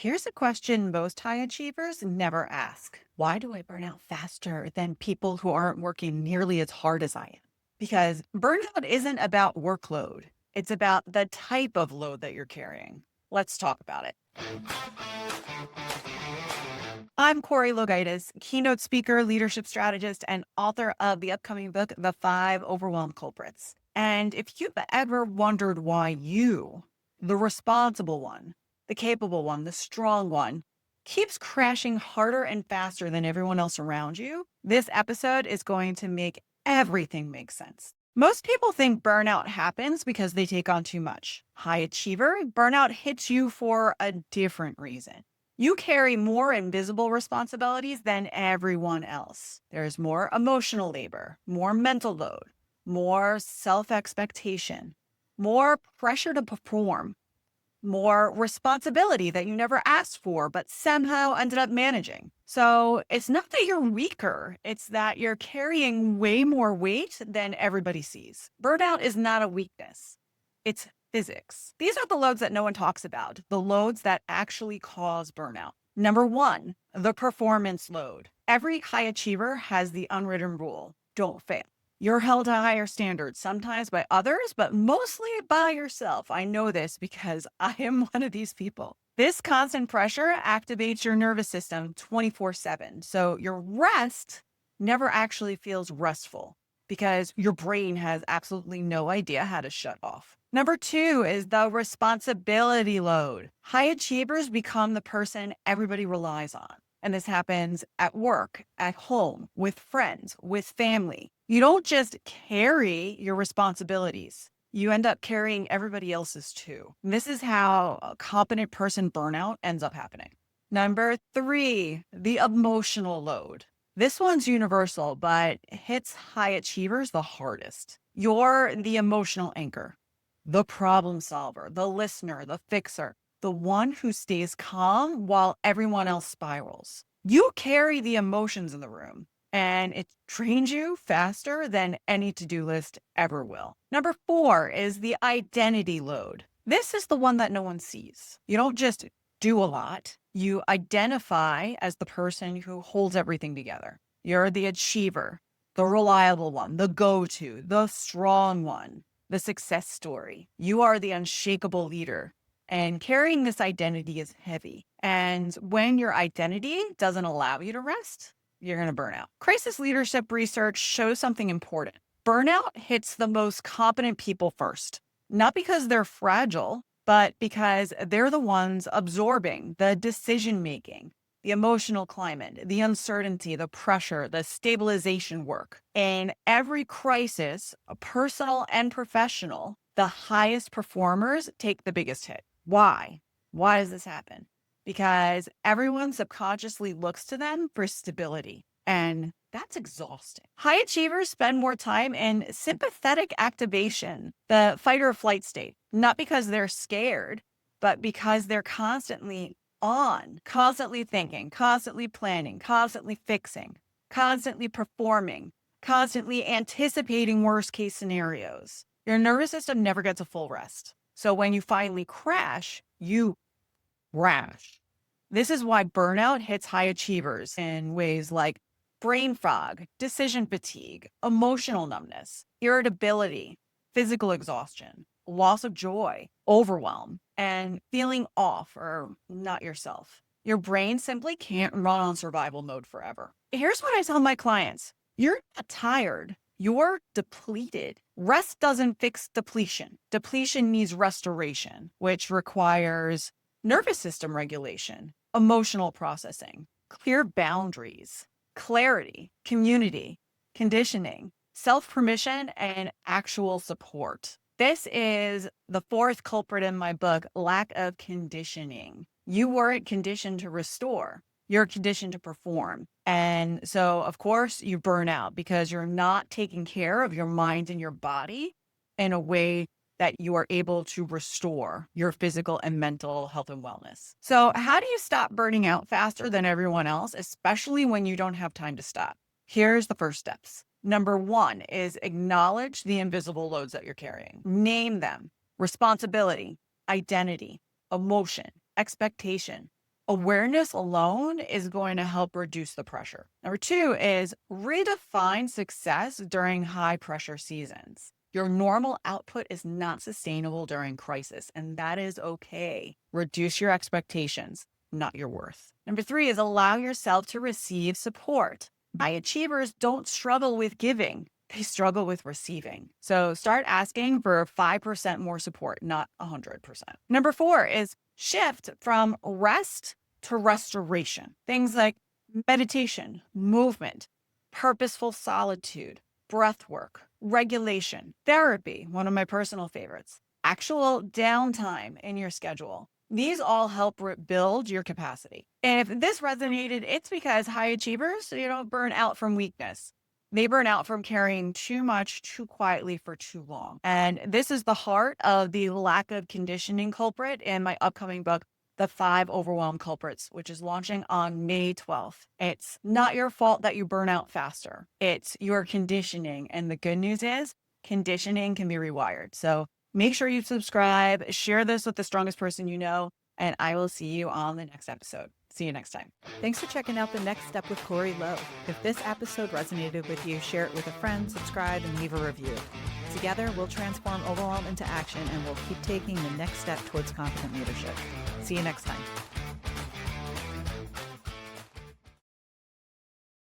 Here's a question most high achievers never ask. Why do I burn out faster than people who aren't working nearly as hard as I am? Because burnout isn't about workload. It's about the type of load that you're carrying. Let's talk about it. I'm Corrie keynote speaker, leadership strategist, and author of the upcoming book, The Five Overwhelmed Culprits. And if you've ever wondered why you, the responsible one, the capable one, the strong one, keeps crashing harder and faster than everyone else around you, this episode is going to make everything make sense. Most people think burnout happens because they take on too much. High achiever, burnout hits you for a different reason. You carry more invisible responsibilities than everyone else. There's more emotional labor, more mental load, more self-expectation, more pressure to perform, more responsibility that you never asked for, but somehow ended up managing. So it's not that you're weaker, it's that you're carrying way more weight than everybody sees. Burnout is not a weakness. It's physics. These are the loads that no one talks about, the loads that actually cause burnout. Number one, the performance load. Every high achiever has the unwritten rule: don't fail. You're held to higher standards, sometimes by others, but mostly by yourself. I know this because I am one of these people. This constant pressure activates your nervous system 24/7. So your rest never actually feels restful because your brain has absolutely no idea how to shut off. Number two is the responsibility load. High achievers become the person everybody relies on. And this happens at work, at home, with friends, with family. You don't just carry your responsibilities. You end up carrying everybody else's too. And this is how a competent person burnout ends up happening. Number three, the emotional load. This one's universal, but hits high achievers the hardest. You're the emotional anchor, the problem solver, the listener, the fixer, the one who stays calm while everyone else spirals. You carry the emotions in the room, and it drains you faster than any to-do list ever will. Number four is the identity load. This is the one that no one sees. You don't just do a lot. You identify as the person who holds everything together. You're the achiever, the reliable one, the go-to, the strong one, the success story. You are the unshakable leader. And carrying this identity is heavy. And when your identity doesn't allow you to rest, you're going to burn out. Crisis leadership research shows something important. Burnout hits the most competent people first, not because they're fragile, but because they're the ones absorbing the decision-making, the emotional climate, the uncertainty, the pressure, the stabilization work. In every crisis, personal and professional, the highest performers take the biggest hit. Why? Why does this happen? Because everyone subconsciously looks to them for stability, and that's exhausting. High achievers spend more time in sympathetic activation, the fight or flight state, not because they're scared, but because they're constantly on, constantly thinking, constantly planning, constantly fixing, constantly performing, constantly anticipating worst case scenarios. Your nervous system never gets a full rest. So when you finally crash, you crash. This is why burnout hits high achievers in ways like brain fog, decision fatigue, emotional numbness, irritability, physical exhaustion, loss of joy, overwhelm, and feeling off or not yourself. Your brain simply can't run on survival mode forever. Here's what I tell my clients. You're not tired. You're depleted. Rest doesn't fix depletion. Depletion needs restoration, which requires nervous system regulation, emotional processing, clear boundaries, clarity, community, conditioning, self-permission, and actual support. This is the fourth culprit in my book, lack of conditioning. You weren't conditioned to restore. You're conditioned to perform. And so, of course, you burn out because you're not taking care of your mind and your body in a way that you are able to restore your physical and mental health and wellness. So how do you stop burning out faster than everyone else, especially when you don't have time to stop? Here's the first steps. Number one is acknowledge the invisible loads that you're carrying. Name them: responsibility, identity, emotion, expectation, Awareness alone is going to help reduce the pressure. Number two is redefine success during high pressure seasons. Your normal output is not sustainable during crisis, and that is okay. Reduce your expectations, not your worth. Number three is allow yourself to receive support. High achievers don't struggle with giving. They struggle with receiving. So start asking for 5% more support, not 100%. Number four is shift from rest to restoration. Things like meditation, movement, purposeful solitude, breath work, regulation, therapy, one of my personal favorites, actual downtime in your schedule. These all help build your capacity. And if this resonated, it's because high achievers, burn out from weakness. They burn out from carrying too much too quietly for too long. And this is the heart of the lack of conditioning culprit in my upcoming book, The 5 Overwhelmed Culprits, which is launching on May 12th. It's not your fault that you burn out faster. It's your conditioning. And the good news is conditioning can be rewired. So make sure you subscribe, share this with the strongest person you know, and I will see you on the next episode. See you next time. Thanks for checking out The Next Step with Corrie Lowe. If this episode resonated with you, share it with a friend, subscribe, and leave a review. Together, we'll transform overwhelm into action, and we'll keep taking the next step towards confident leadership. See you next time.